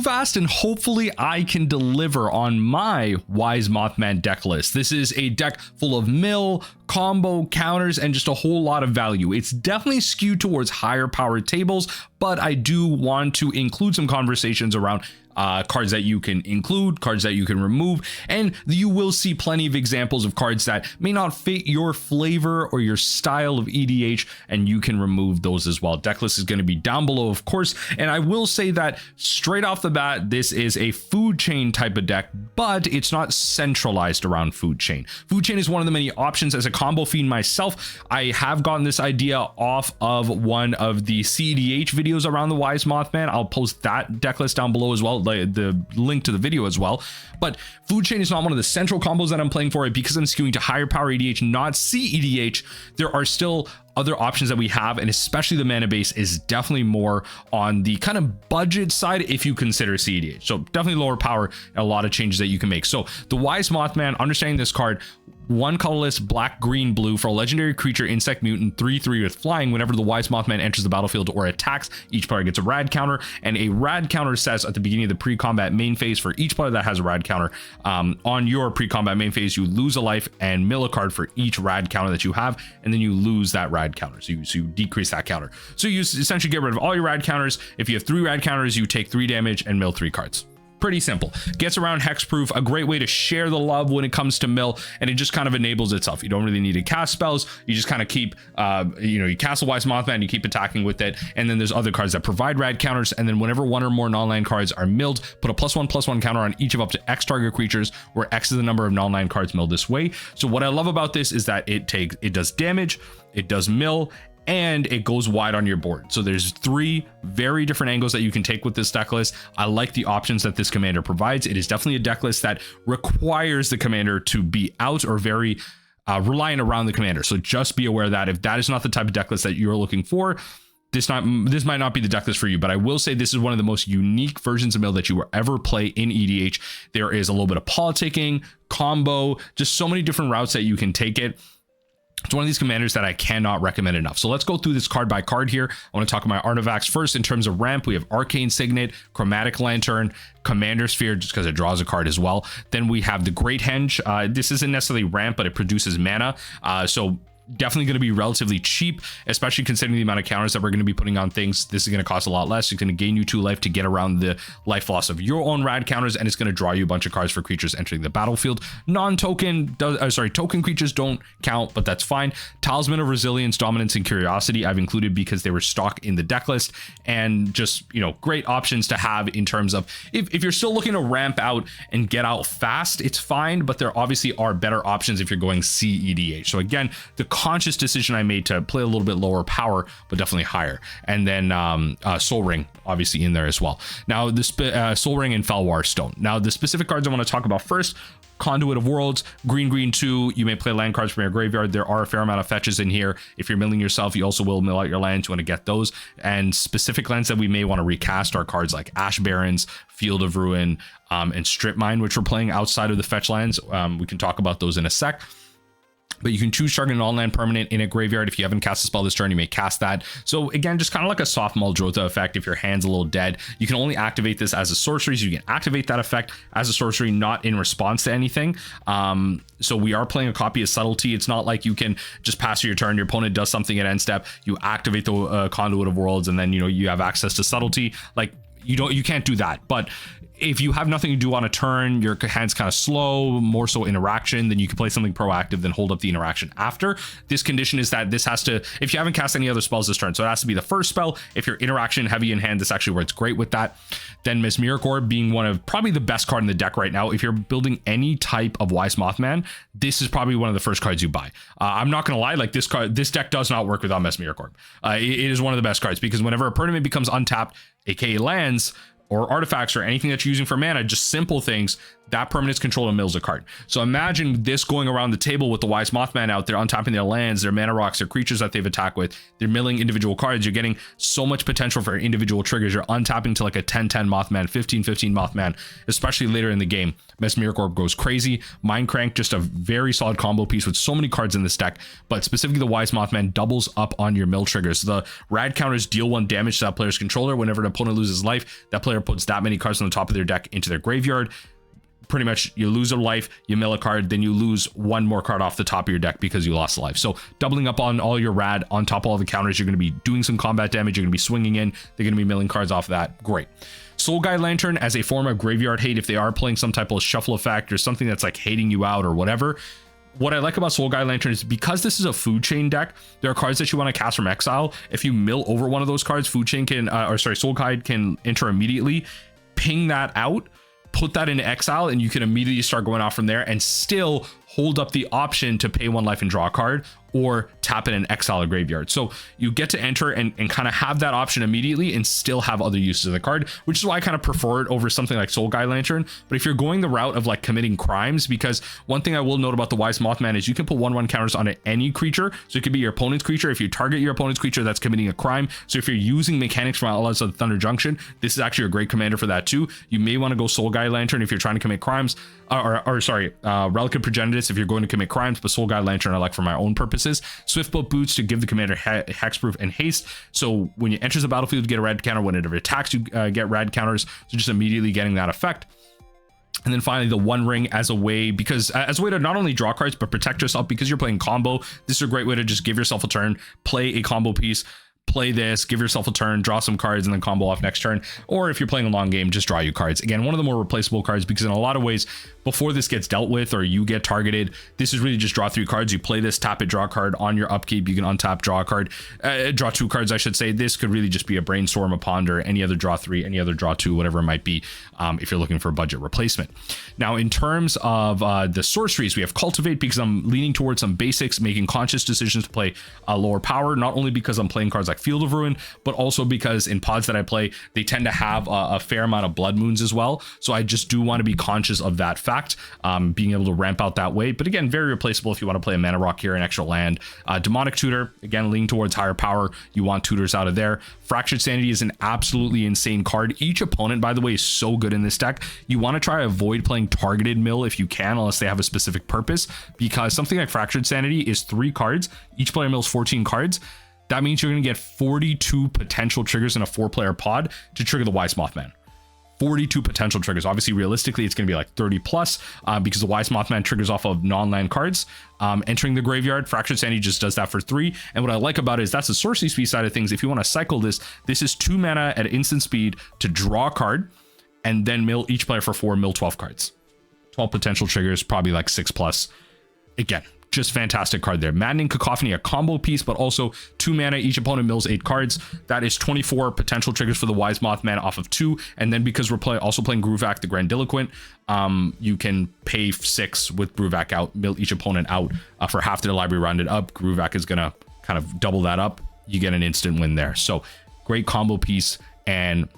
fast, and hopefully I can deliver on my Wise Mothman deck list. This is a deck full of mill, combo, counters, and just a whole lot of value. It's definitely skewed towards higher powered tables, but I do want to include some conversations around cards that you can include, cards that you can remove, and you will see plenty of examples of cards that may not fit your flavor or your style of EDH, and you can remove those as well. Decklist is going to be down below, of course, and I will say that straight off the bat, this is a food chain type of deck, but it's not centralized around food chain. Food chain is one of the many options. As a combo fiend myself, I have gotten this idea off of one of the CEDH videos around the Wise Mothman. I'll post that deck list down below as well, the link to the video as well. But food chain is not one of the central combos that I'm playing for it because I'm skewing to higher power EDH, not CEDH. There are still other options that we have, and especially the mana base is definitely more on the kind of budget side if you consider CEDH. So definitely lower power and a lot of changes that you can make. So the Wise Mothman, understanding this card, one colorless black, green, blue for a legendary creature, insect mutant, 3/3 with flying. Whenever the Wise Mothman enters the battlefield or attacks, each player gets a rad counter, and a rad counter says at the beginning of the pre-combat main phase for each player that has a rad counter on your pre-combat main phase, you lose a life and mill a card for each rad counter that you have, and then you lose that rad counter, so you decrease that counter. So you essentially get rid of all your rad counters. If you have 3 rad counters, you take 3 damage and mill 3 cards. Pretty simple. Gets around hexproof, a great way to share the love when it comes to mill, and it just kind of enables itself. You don't really need to cast spells. You just kind of keep, you cast a Wise Mothman, you keep attacking with it, and then there's other cards that provide rad counters, and then whenever 1 or more non-land cards are milled, put a +1/+1 counter on each of up to X target creatures, where X is the number of non-land cards milled this way. So what I love about this is that it does damage, it does mill, and it goes wide on your board. So there's 3 very different angles that you can take with this deck list. I like the options that this commander provides. It is definitely a deck list that requires the commander to be out or very reliant around the commander. So just be aware that if that is not the type of deck list that you're looking for, this might not be the deck list for you. But I will say this is one of the most unique versions of mill that you will ever play in EDH. There is a little bit of politicking, combo, just so many different routes that you can take it. It's one of these commanders that I cannot recommend enough. So let's go through this card by card here. I want to talk about my artifacts first. In terms of ramp, we have Arcane Signet, Chromatic Lantern, Commander Sphere, just because it draws a card as well. Then we have the Great Henge. This isn't necessarily ramp, but it produces mana. So definitely going to be relatively cheap, especially considering the amount of counters that we're going to be putting on things. This is going to cost a lot less. It's going to gain you 2 life to get around the life loss of your own rad counters, and it's going to draw you a bunch of cards for creatures entering the battlefield. Token creatures don't count, but that's fine. Talisman of Resilience, Dominance, and Curiosity I've included because they were stock in the deck list, and just, great options to have in terms of if you're still looking to ramp out and get out fast, it's fine, but there obviously are better options if you're going CEDH. So again, the conscious decision I made to play a little bit lower power, but definitely higher. And then Soul Ring, obviously, in there as well. Now, the Soul Ring and Felwar Stone. Now, the specific cards I want to talk about first: Conduit of Worlds, green 2. You may play land cards from your graveyard. There are a fair amount of fetches in here. If you're milling yourself, you also will mill out your lands. You want to get those. And specific lands that we may want to recast are cards like Ash Barrens, Field of Ruin, and Strip Mine, which we're playing outside of the fetch lands. We can talk about those in a sec. But you can choose target non-land permanent in a graveyard. If you haven't cast a spell this turn, you may cast that. So again, just kind of like a soft Muldrotha effect. If your hand's a little dead, you can only activate this as a sorcery. So you can activate that effect as a sorcery, not in response to anything. So we are playing a copy of Subtlety. It's not like you can just pass your turn, your opponent does something at end step, you activate the Conduit of Worlds, and then you have access to Subtlety. Like you can't do that. But if you have nothing to do on a turn, your hand's kind of slow, more so interaction, then you can play something proactive, then hold up the interaction after. This condition is that this has to, if you haven't cast any other spells this turn, so it has to be the first spell. If you're interaction heavy in hand, this actually works great with that. Then Mesmeric Orb being one of probably the best card in the deck right now. If you're building any type of Wise Mothman, this is probably one of the first cards you buy. I'm not gonna lie, like this deck does not work without Mesmeric Orb. It is one of the best cards because whenever a permanent becomes untapped, aka lands, or artifacts or anything that you're using for mana, just simple things, that permanent's control and mills a card. So imagine this going around the table with the Wise Mothman out there, untapping their lands, their mana rocks, their creatures that they've attacked with. They're milling individual cards. You're getting so much potential for individual triggers. You're untapping to like a 10-10 Mothman, 15-15 Mothman, especially later in the game. Mesmeric Orb goes crazy. Mind Crank, just a very solid combo piece with so many cards in this deck, but specifically the Wise Mothman doubles up on your mill triggers. The rad counters deal 1 damage to that player's controller. Whenever an opponent loses life, that player player puts that many cards on the top of their deck into their graveyard, pretty much you lose a life, you mill a card, then you lose one more card off the top of your deck because you lost a life. So doubling up on all your rad, on top of all the counters, you're going to be doing some combat damage, you're going to be swinging in, they're going to be milling cards off of that. Great. Soul Guide Lantern as a form of graveyard hate, if they are playing some type of shuffle effect or something that's like hating you out or whatever. What I like about Soul Guide Lantern is because this is a food chain deck, there are cards that you want to cast from exile. If you mill over one of those cards, food chain can, Soul Guide can enter immediately, ping that out, put that into exile, and you can immediately start going off from there and still hold up the option to pay 1 life and draw a card, or tap it and exile a graveyard. So you get to enter and kind of have that option immediately and still have other uses of the card, which is why I kind of prefer it over something like Soul Guide Lantern. But if you're going the route of like committing crimes, because one thing I will note about the Wise Mothman is you can put 1/1 counters on any creature. So it could be your opponent's creature. If you target your opponent's creature, that's committing a crime. So if you're using mechanics from Outlaws of the Thunder Junction, this is actually a great commander for that too. You may want to go Soul Guide Lantern if you're trying to commit crimes, Relic of Progenitus if you're going to commit crimes, but Soul Guide Lantern I like for my own purposes. Swiftboat Boots to give the commander hexproof and haste, so when it enters the battlefield you get a rad counter, whenever it attacks you get rad counters, so just immediately getting that effect. And then finally the One Ring as a way to not only draw cards but protect yourself, because you're playing combo. This is a great way to just give yourself a turn, play a combo piece, play this, give yourself a turn, draw some cards, and then combo off next turn. Or if you're playing a long game, just draw you cards. Again, one of the more replaceable cards, because in a lot of ways, before this gets dealt with or you get targeted, this is really just draw 3 cards. You play this, tap it, draw a card. On your upkeep, you can untap, draw a card, draw 2 cards, I should say. This could really just be a Brainstorm, a Ponder, any other draw 3, any other draw 2, whatever it might be, if you're looking for a budget replacement. Now, in terms of the sorceries, we have Cultivate, because I'm leaning towards some basics, making conscious decisions to play lower power, not only because I'm playing cards like Field of Ruin, but also because in pods that I play, they tend to have a fair amount of Blood Moons as well. So I just do want to be conscious of that fact, being able to ramp out that way. But again, very replaceable if you want to play a Mana Rock here, an extra land. Demonic Tutor, again, leaning towards higher power. You want tutors out of there. Fractured Sanity is an absolutely insane card. Each opponent, by the way, is so good in this deck. You want to try to avoid playing targeted mill if you can, unless they have a specific purpose, because something like Fractured Sanity is 3 cards. Each player mills 14 cards. That means you're going to get 42 potential triggers in a 4-player pod to trigger the Wise Mothman. 42 potential triggers. Obviously, realistically, it's going to be like 30 plus because the Wise Mothman triggers off of non-land cards. Entering the graveyard, Fractured Sanity just does that for 3. And what I like about it is that's the sorcery speed side of things. If you want to cycle this, this is 2 mana at instant speed to draw a card and then mill each player for 4, mill 12 cards. 12 potential triggers, probably like 6 plus. Again, just fantastic card there. Maddening Cacophony, a combo piece, but also 2 mana, each opponent mills 8 cards. That is 24 potential triggers for the Wise Mothman off of 2. And then because we're also playing Bruvac the Grandiloquent, you can pay 6 with Bruvac out, mill each opponent out for half their library rounded up. Bruvac is gonna kind of double that up. You get an instant win there. So great combo piece. And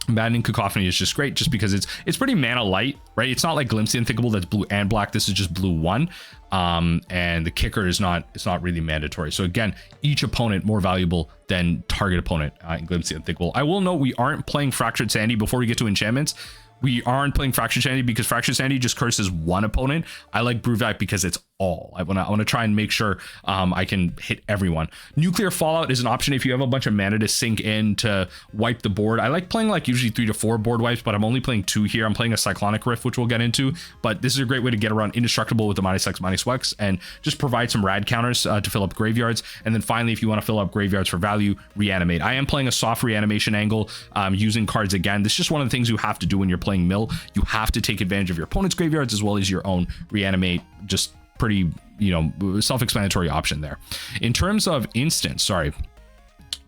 Maddening Cacophony is just great, just because it's pretty mana light, right? It's not like Glimpse the Unthinkable that's blue and black. This is just blue 1. And the kicker is it's not really mandatory. So again, each opponent more valuable than target opponent in Glimpse the Unthinkable. I will note we aren't playing Fractured Sanity before we get to enchantments. We aren't playing Fractured Sanity because Fractured Sanity just curses 1 opponent. I like Bruvac because it's all. I want to try and make sure I can hit everyone. Nuclear Fallout is an option if you have a bunch of mana to sink in to wipe the board. I like playing like usually 3 to 4 board wipes, but I'm only playing 2 here. I'm playing a Cyclonic Rift, which we'll get into, but this is a great way to get around Indestructible with the -X/-X and just provide some rad counters to fill up graveyards. And then finally, if you want to fill up graveyards for value, Reanimate. I am playing a soft reanimation angle using cards again. This is just one of the things you have to do when you're playing mill. You have to take advantage of your opponent's graveyards as well as your own. Reanimate, just pretty, self-explanatory option there. In terms of instants,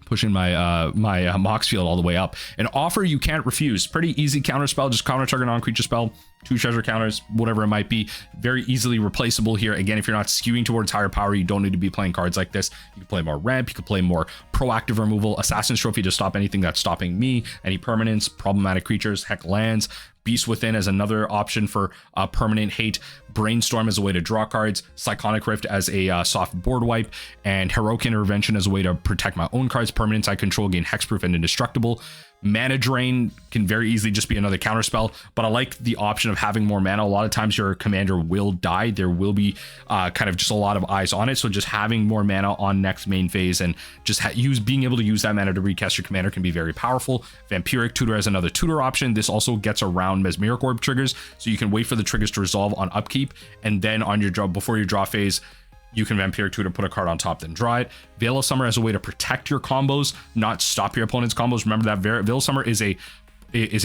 pushing my Mox field all the way up. An Offer You Can't Refuse. Pretty easy counter spell, just counter target non-creature spell, 2 treasure counters, whatever it might be. Very easily replaceable here. Again, if you're not skewing towards higher power, you don't need to be playing cards like this. You can play more ramp, you can play more proactive removal, Assassin's Trophy to stop anything that's stopping me, any permanents, problematic creatures, heck lands. Beast Within as another option for permanent hate. Brainstorm as a way to draw cards. Cyclonic Rift as a soft board wipe. And Heroic Intervention as a way to protect my own cards. Permanents I control gain hexproof and indestructible. Mana Drain can very easily just be another counter spell, but I like the option of having more mana. A lot of times your commander will die. There will be kind of just a lot of eyes on it. So just having more mana on next main phase and just being able to use that mana to recast your commander can be very powerful. Vampiric Tutor as another tutor option. This also gets around Mesmeric Orb triggers, so you can wait for the triggers to resolve on upkeep, and then on your draw, before your draw phase, you can Vampiric Tutor, put a card on top, then draw it. Veil of Summer as a way to protect your combos, not stop your opponent's combos. Remember that Veil of Summer is a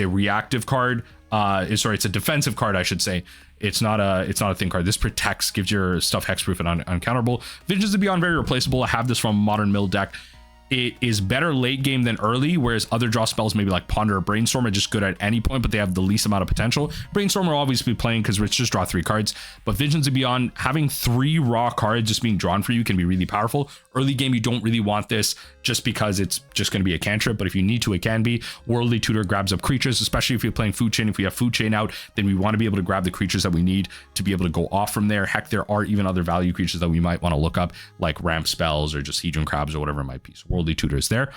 reactive card. Sorry, it's a defensive card, I should say. It's not a thing card. This protects, gives your stuff hexproof and uncounterable. Visions of Beyond, very replaceable. I have this from Modern Mill deck. It is better late game than early, whereas other draw spells, maybe like Ponder or Brainstorm, are just good at any point, but they have the least amount of potential. Brainstorm will always be playing because it's just draw 3 cards, but Visions of Beyond, having 3 raw cards just being drawn for you can be really powerful. Early game, you don't really want this just because it's just going to be a cantrip, but if you need to, it can be. Worldly Tutor grabs up creatures, especially if you're playing Food Chain. If we have Food Chain out, then we want to be able to grab the creatures that we need to be able to go off from there. Heck, there are even other value creatures that we might want to look up, like ramp spells or just Hedron Crabs or whatever it might be. So Worldly Tutor is there.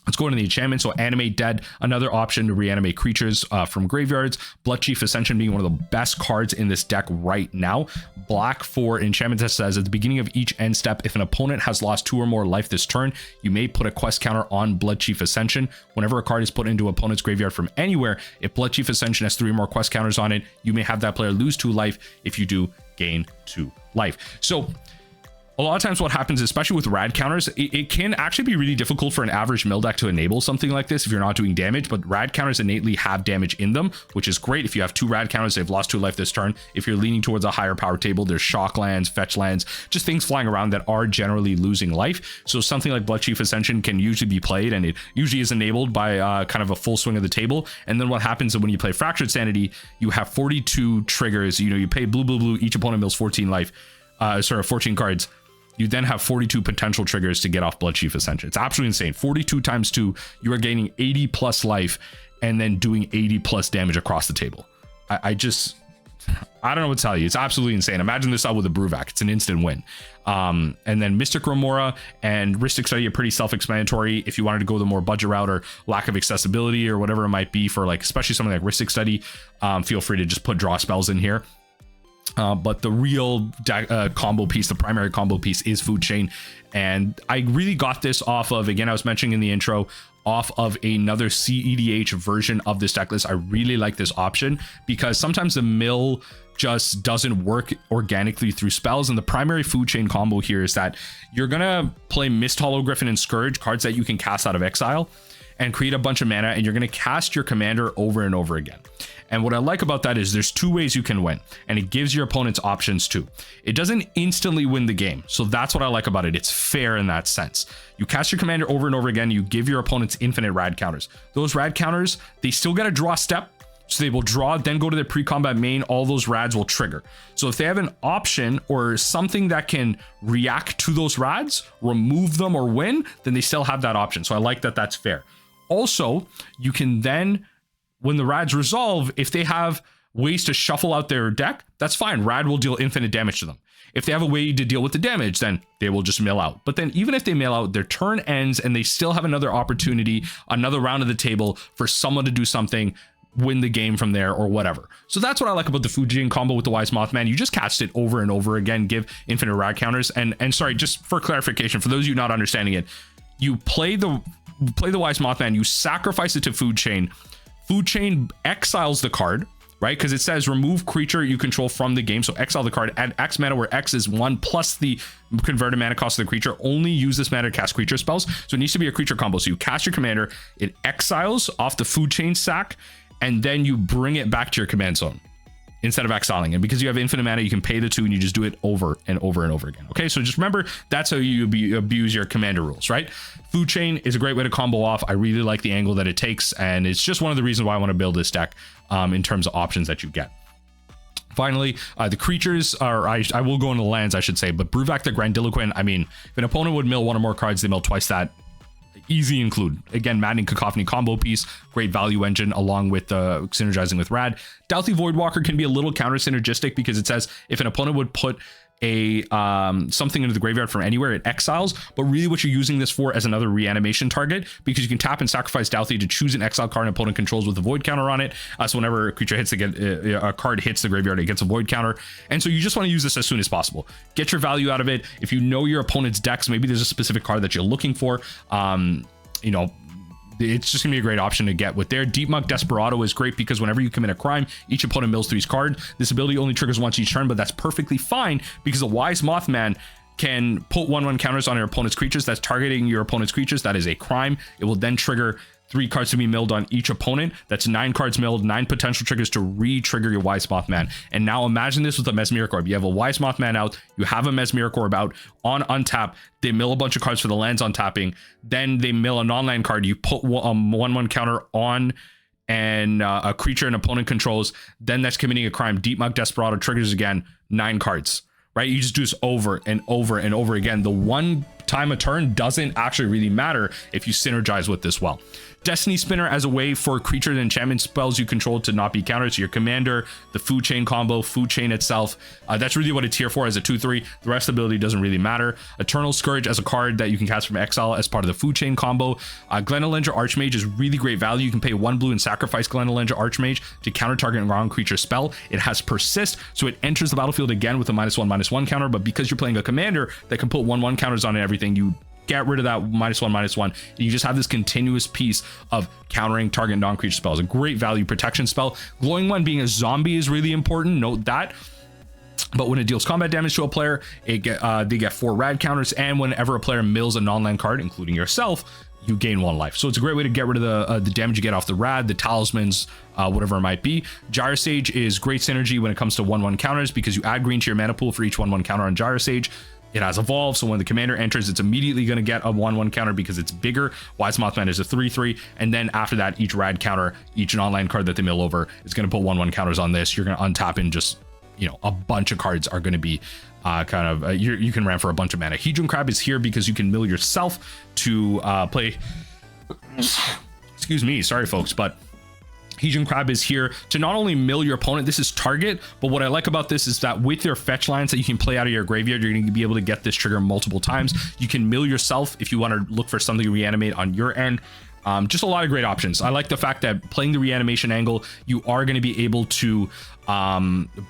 Let's go into the enchantment. So Animate Dead, another option to reanimate creatures from graveyards. Bloodchief Ascension being one of the best cards in this deck right now. Black for enchantment that says at the beginning of each end step, if an opponent has lost 2 or more life this turn, you may put a quest counter on Bloodchief Ascension. Whenever a card is put into opponent's graveyard from anywhere, if Bloodchief Ascension has 3 or more quest counters on it, you may have that player lose 2 life. If you do, gain 2 life. So a lot of times what happens, especially with rad counters, it can actually be really difficult for an average mill deck to enable something like this if you're not doing damage, but rad counters innately have damage in them, which is great. If you have 2 rad counters, they've lost 2 life this turn. If you're leaning towards a higher power table, there's shock lands, fetch lands, just things flying around that are generally losing life. So something like Bloodchief Ascension can usually be played, and it usually is enabled by kind of a full swing of the table. And then what happens is when you play Fractured Sanity, you have 42 triggers. You pay blue, each opponent mills 14 life, 14 cards. You then have 42 potential triggers to get off Bloodchief Ascension. It's absolutely insane. 42 times 2, you are gaining 80 plus life and then doing 80 plus damage across the table. I don't know what to tell you. It's absolutely insane. Imagine this out with a Bruvac. It's an instant win. And then Mystic Remora and Rhystic Study are pretty self-explanatory. If you wanted to go the more budget route or lack of accessibility or whatever it might be for, like, especially something like Rhystic Study, feel free to just put draw spells in here. But the real combo piece, the primary combo piece, is Food Chain. And I really got this off of, again, I was mentioning in the intro, off of another EDH version of this deck list. I really like this option because sometimes the mill just doesn't work organically through spells. And the primary Food Chain combo here is that you're going to play Mist Hollow Griffin and Scourge, cards that you can cast out of exile, and create a bunch of mana, and you're going to cast your commander over and over again. And what I like about that is there's 2 ways you can win, and it gives your opponents options too. It doesn't instantly win the game, so that's what I like about it. It's fair in that sense. You cast your commander over and over again, you give your opponents infinite rad counters. Those rad counters, they still get a draw step, so they will draw, then go to their pre-combat main, all those rads will trigger. So if they have an option or something that can react to those rads, remove them or win, then they still have that option. So I like that that's fair. Also, you can then, when the rads resolve, if they have ways to shuffle out their deck, that's fine. Rad will deal infinite damage to them. If they have a way to deal with the damage, then they will just mill out. But then even if they mill out, their turn ends and they still have another opportunity, another round of the table for someone to do something, win the game from there or whatever. So that's what I like about the Food Chain combo with the Wise Mothman. You just cast it over and over again, give infinite rad counters. And sorry, just for clarification, for those of you not understanding it, you play the Wise Mothman, you sacrifice it to Food Chain. Food Chain exiles the card, right? Because it says remove creature you control from the game. So exile the card, add X mana, where X is 1 plus the converted mana cost of the creature. Only use this mana to cast creature spells. So it needs to be a creature combo. So you cast your commander, it exiles off the Food Chain sack, and then you bring it back to your command zone instead of exiling it. Because you have infinite mana, you can pay the 2 and you just do it over and over and over again. Okay, so just remember, that's how you abuse your commander rules, right? Food Chain is a great way to combo off. I really like the angle that it takes, and it's just one of the reasons why I want to build this deck in terms of options that you get. Finally, the creatures are, I will go into lands, I should say, but Bruvac the Grandiloquent, I mean, if an opponent would mill 1 or more cards, they mill twice that. Easy include. Again, Maddening Cacophony combo piece, great value engine along with synergizing with Rad. Douthly Voidwalker can be a little counter synergistic because it says if an opponent would put a something into the graveyard from anywhere, it exiles. But really what you're using this for as another reanimation target, because you can tap and sacrifice Stealthy to choose an exile card an opponent controls with a void counter on it. So whenever a creature hits a card hits the graveyard, it gets a void counter. And so you just want to use this as soon as possible. Get your value out of it. If you know your opponent's decks, maybe there's a specific card that you're looking for. You know, it's just gonna be a great option to get with there. Deep Muck Desperado is great because whenever you commit a crime, each opponent mills 3 cards. This ability only triggers once each turn, but that's perfectly fine because a Wise Mothman can put 1/1 counters on your opponent's creatures. That's targeting your opponent's creatures. That is a crime. It will then trigger 3 cards to be milled on each opponent. That's 9 cards milled, 9 potential triggers to re-trigger your Wise Mothman. And now imagine this with a Mesmeric Orb. You have a Wise Mothman out, you have a Mesmeric Orb out on untap, they mill a bunch of cards for the lands on tapping, then they mill a non-land card, you put 1/1 counter on and a creature an opponent controls, then that's committing a crime. Deep Muck Desperado triggers again, 9 cards. Right? You just do this over and over and over again. The one time a turn doesn't actually really matter if you synergize with this well. Destiny Spinner as a way for creature and enchantment spells you control to not be countered. So your commander, the food chain combo, food chain itself, that's really what it's here for as a 2/3. The rest of the ability doesn't really matter. Eternal Scourge as a card that you can cast from exile as part of the food chain combo. Glenelendra Archmage is really great value. You can pay 1 blue and sacrifice Glenelendra Archmage to counter target wrong creature spell. It has persist, so it enters the battlefield again with a -1/-1 counter, but because you're playing a commander that can put 1/1 counters on everything, you get rid of that -1/-1. You just have this continuous piece of countering target non-creature spells. A great value protection spell. Glowing One being a zombie is really important. Note that. But when it deals combat damage to a player, they get 4 rad counters, and whenever a player mills a non-land card, including yourself, you gain 1 life. So it's a great way to get rid of the damage you get off the rad, the talismans, whatever it might be. Gyre Sage is great synergy when it comes to 1/1 counters because you add green to your mana pool for each 1/1 counter on Gyre Sage. It has evolved, so when the commander enters, it's immediately going to get a 1/1 counter because it's bigger. Wise Mothman is a 3/3, and then after that, each rad counter, each non-land card that they mill over is going to put 1/1 counters on this. You're going to untap and just, you know, a bunch of cards are going to be you can ram for a bunch of mana. Hedron Crab is here because you can mill yourself to play. Excuse me, sorry folks, but Hedron Crab is here to not only mill your opponent, this is target, but what I like about this is that with your fetch lands that you can play out of your graveyard, you're going to be able to get this trigger multiple times. You can mill yourself if you want to look for something to reanimate on your end. Just a lot of great options. I like the fact that playing the reanimation angle, you are going to be able to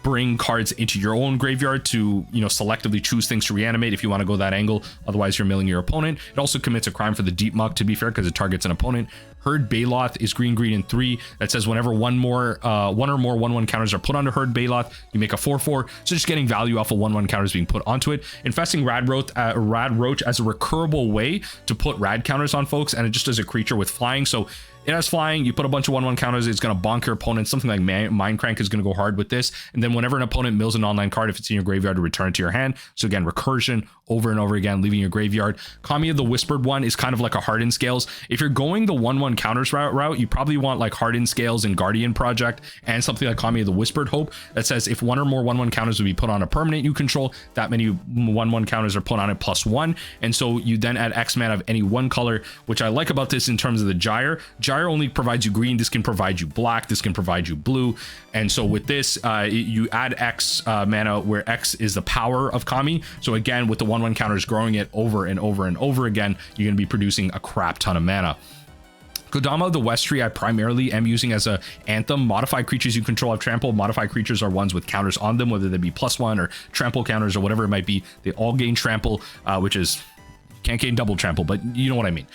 bring cards into your own graveyard to, you know, selectively choose things to reanimate if you want to go that angle. Otherwise, you're milling your opponent. It also commits a crime for the Deep Muck, to be fair, because it targets an opponent. Herd Baloth is green, and 3. That says whenever one or more 1/1 counters are put onto Herd Baloth, you make a 4/4. So just getting value off of 1/1 counters being put onto it. Infesting Rad Roach as a recurable way to put rad counters on folks, and it just does a creature with flying. So it has flying, you put a bunch of 1/1 counters, it's going to bonk your opponent. Something like Mindcrank is going to go hard with this. And then whenever an opponent mills an online card, if it's in your graveyard, to return it to your hand. So again, recursion over and over again, leaving your graveyard. Kami of the Whispered One is kind of like a Hardened Scales. If you're going the 1/1 counters route, you probably want like Hardened Scales and Guardian Project and something like Kami of the Whispered Hope that says if 1 or more 1/1 counters would be put on a permanent you control, that many 1/1 counters are put on it +1. And so you then add X mana of any one color, which I like about this in terms of the Gyre. Gyre only provides you green, this can provide you black, this can provide you blue. And so with this, you add X mana where X is the power of Kami. So again, with the 1/1 counters growing it over and over and over again, you're going to be producing a crap ton of mana. Kodama of the Westry, I primarily am using as a Anthem. Modified creatures you control have trample. Modified creatures are ones with counters on them, whether they be +1 or trample counters or whatever it might be. They all gain trample, which is, can't gain double trample, but you know what I mean.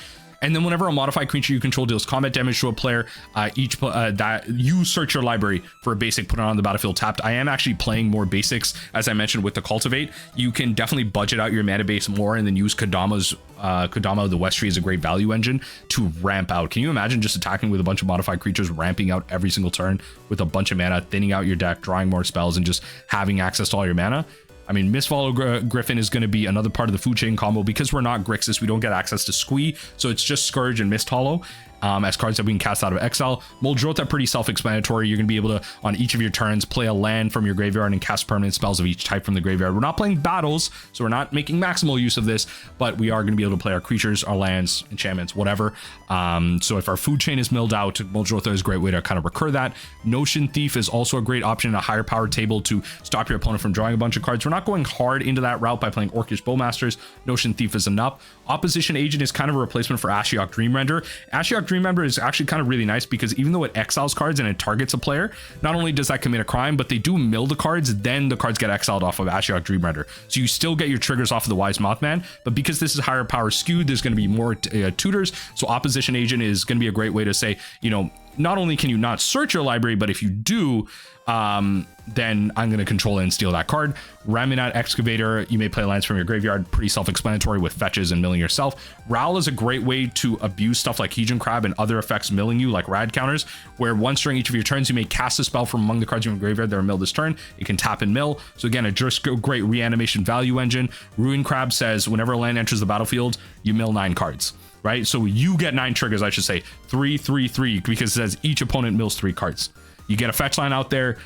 And then whenever a modified creature you control deals combat damage to a player, that you search your library for a basic, put it on the battlefield tapped. I am actually playing more basics, as I mentioned, with the Cultivate. You can definitely budget out your mana base more and then use Kodama of the Westry as a great value engine to ramp out. Can you imagine just attacking with a bunch of modified creatures, ramping out every single turn with a bunch of mana, thinning out your deck, drawing more spells, and just having access to all your mana? I mean, Mistfollow Griffin is going to be another part of the food chain combo. Because we're not Grixis, we don't get access to Squee, so it's just Scourge and Mist Hollow. as cards that we can cast out of exile. Muldrotha, pretty self-explanatory. You're going to be able to, on each of your turns, play a land from your graveyard and cast permanent spells of each type from the graveyard. We're not playing battles, so we're not making maximal use of this, but we are going to be able to play our creatures, our lands, enchantments, whatever. So if our food chain is milled out, Muldrotha is a great way to kind of recur that. Notion Thief is also a great option in a higher power table to stop your opponent from drawing a bunch of cards. We're not going hard into that route by playing Orcish Bowmasters. Notion Thief is enough. Opposition Agent is kind of a replacement for Ashiok Dreamrender. Ashiok Dreamrender is actually kind of really nice because even though it exiles cards and it targets a player, not only does that commit a crime, but they do mill the cards, then the cards get exiled off of Ashiok Dreamrender. So you still get your triggers off of the Wise Mothman, but because this is higher power skewed, there's going to be more tutors. So Opposition Agent is going to be a great way to say, you know, not only can you not search your library, but if you do, then I'm going to control it and steal that card. Ramunat Excavator, you may play lands from your graveyard, pretty self-explanatory with fetches and milling yourself. Ral is a great way to abuse stuff like Hedron Crab and other effects milling you, like rad counters, where once during each of your turns, you may cast a spell from among the cards in your graveyard that are milled this turn. You can tap and mill. So again, a just great reanimation value engine. Ruin Crab says whenever a land enters the battlefield, you mill 9 cards. Right? So you get 9 triggers, I should say. 3, 3, 3, because it says each opponent mills 3 cards. You get a fetch line out there,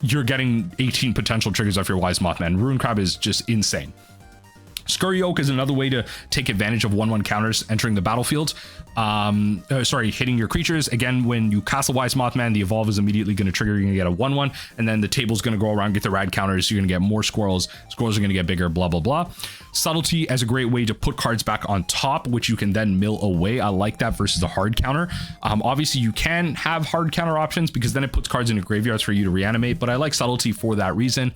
you're getting 18 potential triggers off your Wise Mothman. Ruin Crab is just insane. Scurry Oak is another way to take advantage of 1/1 counters entering the battlefield. Hitting your creatures. Again, when you cast a Wise Mothman, the evolve is immediately going to trigger. You're going to get a 1/1, and then the table's going to go around, get the rad counters. You're going to get more squirrels. Squirrels are going to get bigger, blah, blah, blah. Subtlety as a great way to put cards back on top, which you can then mill away. I like that versus a hard counter. Obviously, you can have hard counter options because then it puts cards into graveyards for you to reanimate, but I like Subtlety for that reason.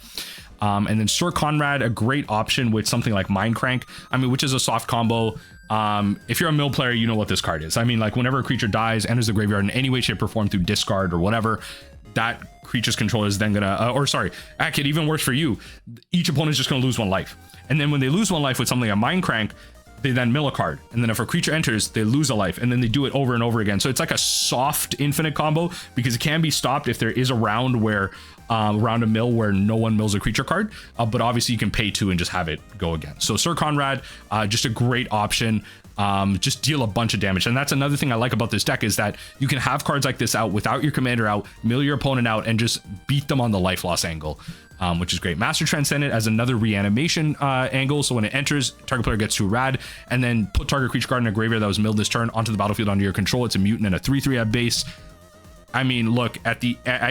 And then Sir Conrad, a great option with something like Mindcrank, which is a soft combo. If you're a mill player, you know what this card is. I mean, like whenever a creature dies, enters the graveyard in any way, shape, or form through discard or whatever, that creature's controller is then gonna, it even works for you. Each opponent is just gonna lose 1 life. And then when they lose 1 life with something like Mindcrank, they then mill a card. And then if a creature enters, they lose a life. And then they do it over and over again. So it's like a soft infinite combo because it can be stopped if there is a round where around a mill where no one mills a creature card, but obviously you can pay 2 and just have it go again. So Sir Conrad, just a great option. Just deal a bunch of damage. And that's another thing I like about this deck is that you can have cards like this out without your commander out, mill your opponent out, and just beat them on the life loss angle, which is great. Master Transcendent as another reanimation angle. So when it enters, target player gets 2 rad, and then put target creature card in a graveyard that was milled this turn onto the battlefield under your control. It's a mutant and a 3/3 at base. I mean, look, at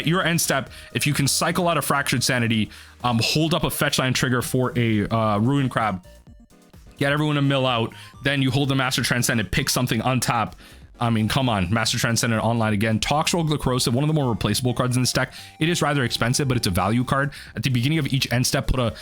your end step, if you can cycle out a Fractured Sanity, hold up a fetch line trigger for a Ruin Crab, get everyone to mill out, then you hold the Master Transcendent, pick something, untap. I mean, come on, Master Transcendent online again. Toxrogue the Corrosive, one of the more replaceable cards in this deck. It is rather expensive, but it's a value card. At the beginning of each end step, put a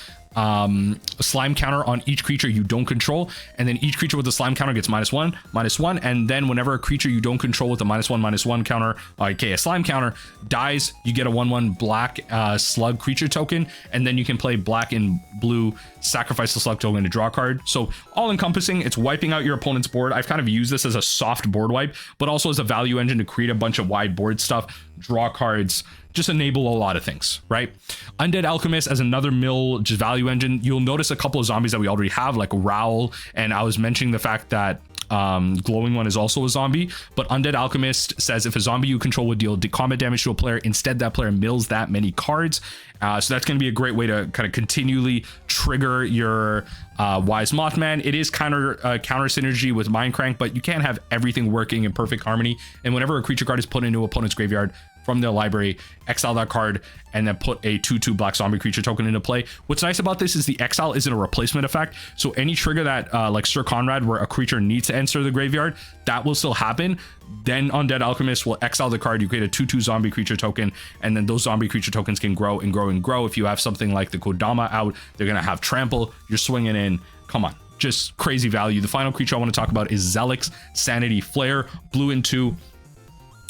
slime counter on each creature you don't control, and then each creature with the slime counter gets -1/-1, and then whenever a creature you don't control with a -1/-1 counter, aka a slime counter, dies, you get a 1/1 black slug creature token, and then you can play black and blue, sacrifice the slug token to draw a card. So all encompassing, it's wiping out your opponent's board. I've kind of used this as a soft board wipe, but also as a value engine to create a bunch of wide board stuff, draw cards, just enable a lot of things, right? Undead Alchemist as another mill, just value engine. You'll notice a couple of zombies that we already have, like Raoul, and I was mentioning the fact that Glowing One is also a zombie, but Undead Alchemist says if a zombie you control would deal combat damage to a player, instead that player mills that many cards. So that's going to be a great way to kind of continually trigger your Wise Mothman. It is counter synergy with Mindcrank, but you can't have everything working in perfect harmony. And whenever a creature card is put into opponent's graveyard from their library, exile that card, and then put a 2/2 black zombie creature token into play. What's nice about this is the exile isn't a replacement effect. So any trigger that, like Sir Conrad, where a creature needs to enter the graveyard, that will still happen. Then Undead Alchemist will exile the card, you create a 2/2 zombie creature token, and then those zombie creature tokens can grow and grow and grow. If you have something like the Kodama out, they're going to have trample, you're swinging in. Come on, just crazy value. The final creature I want to talk about is Zelix Sanity Flare, blue and 2.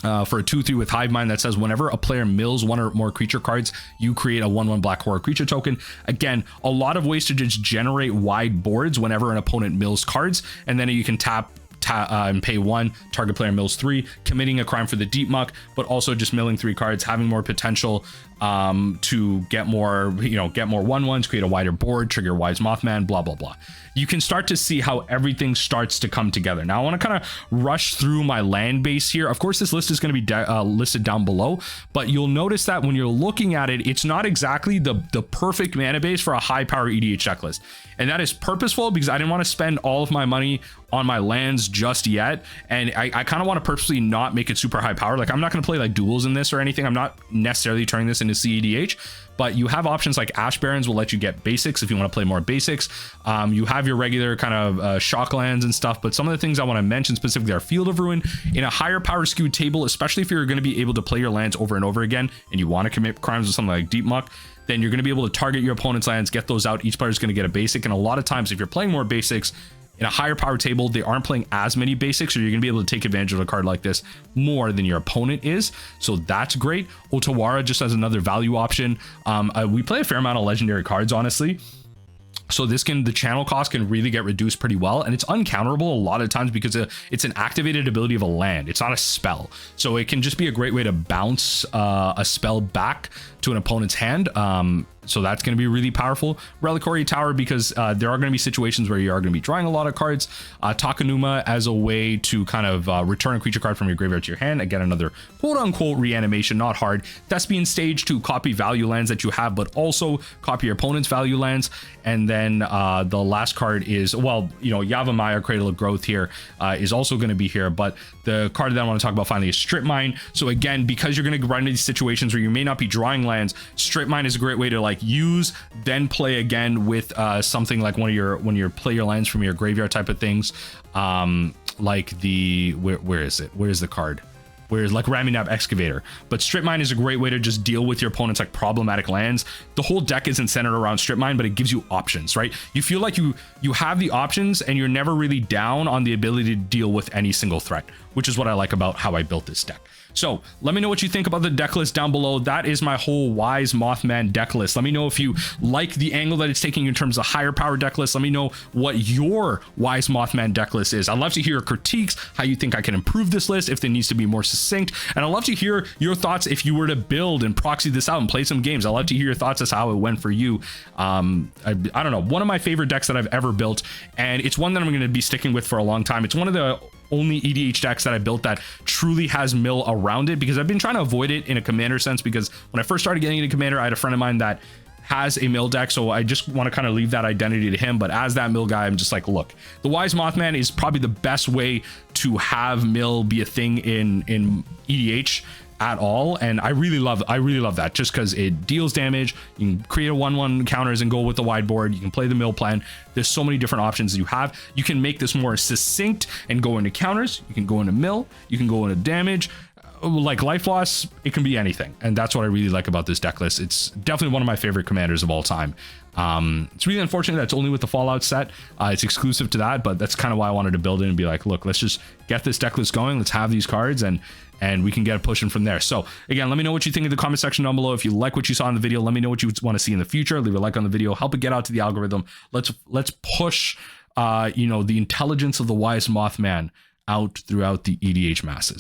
For a 2/3 with Hive Mind that says whenever a player mills 1 or more creature cards, you create a 1/1 black horror creature token. Again, a lot of ways to just generate wide boards whenever an opponent mills cards, and then you can tap and pay 1, target player mills 3, committing a crime for the deep muck, but also just milling 3 cards, having more potential to get more, get more 1/1s, create a wider board, trigger Wise Mothman, blah, blah, blah. You can start to see how everything starts to come together. Now, I want to kind of rush through my land base here. Of course, this list is going to be listed down below, but you'll notice that when you're looking at it, it's not exactly the perfect mana base for a high power EDH deck list. And that is purposeful because I didn't want to spend all of my money on my lands just yet. And I kind of want to purposely not make it super high power. Like, I'm not going to play like duels in this or anything. I'm not necessarily turning this into CEDH, but you have options like Ash Barrens will let you get basics if you want to play more basics. You have your regular kind of shock lands and stuff, but some of the things I want to mention specifically are Field of Ruin. In a higher power skewed table, especially if you're going to be able to play your lands over and over again and you want to commit crimes with something like Deep Muck, then you're going to be able to target your opponent's lands, get those out. Each player is going to get a basic, and a lot of times if you're playing more basics in a higher power table, they aren't playing as many basics, so you're gonna be able to take advantage of a card like this more than your opponent is. So that's great. Otawara just as another value option. We play a fair amount of legendary cards, honestly. So the channel cost can really get reduced pretty well, and it's uncounterable a lot of times because it's an activated ability of a land. It's not a spell, so it can just be a great way to bounce a spell back to an opponent's hand. So that's going to be really powerful. Reliquary Tower, because there are going to be situations where you are going to be drawing a lot of cards. Takanuma as a way to kind of return a creature card from your graveyard to your hand. Again, another quote-unquote reanimation, not hard. Thespian Stage to copy value lands that you have, but also copy your opponent's value lands. And then the last card is, well, Yavimaya, Cradle of Growth here is also going to be here. But the card that I want to talk about finally is Strip Mine. So again, because you're going to run into these situations where you may not be drawing lands, Strip Mine is a great way to like use, then play again with something like when you play your lands from your graveyard type of things, like the where is it? Where is the card? Whereas like Raminab Excavator. But Strip Mine is a great way to just deal with your opponent's like problematic lands. The whole deck isn't centered around Strip Mine, but it gives you options, right? You feel like you have the options and you're never really down on the ability to deal with any single threat, which is what I like about how I built this deck. So let me know what you think about the deck list down below. That is my whole Wise Mothman deck list. Let me know if you like the angle that it's taking in terms of higher power deck list. Let me know what your Wise Mothman deck list is. I'd love to hear your critiques, how you think I can improve this list, if it needs to be more succinct. And I'd love to hear your thoughts if you were to build and proxy this out and play some games. I'd love to hear your thoughts as to how it went for you. I don't know, one of my favorite decks that I've ever built, and it's one that I'm going to be sticking with for a long time. It's one of the only EDH decks that I built that truly has mill around it, because I've been trying to avoid it in a commander sense, because when I first started getting into commander, I had a friend of mine that has a mill deck, so I just want to kind of leave that identity to him. But as that mill guy, I'm just like, look, the Wise Mothman is probably the best way to have mill be a thing in EDH at all, and I really love that, just because it deals damage. You can create a 1/1 counters and go with the wide board. You can play the mill plan. There's so many different options you have. You can make this more succinct and go into counters. You can go into mill. You can go into damage. Like life loss, it can be anything, and that's what I really like about this deck list. It's definitely one of my favorite commanders of all time. It's really unfortunate that it's only with the Fallout set. It's exclusive to that, but that's kind of why I wanted to build it and be like, look, let's just get this deck list going. Let's have these cards, and we can get it pushing from there. So again, let me know what you think in the comment section down below. If you like what you saw in the video, let me know what you want to see in the future. Leave a like on the video, help it get out to the algorithm. Let's push the intelligence of the Wise Mothman out throughout the EDH masses.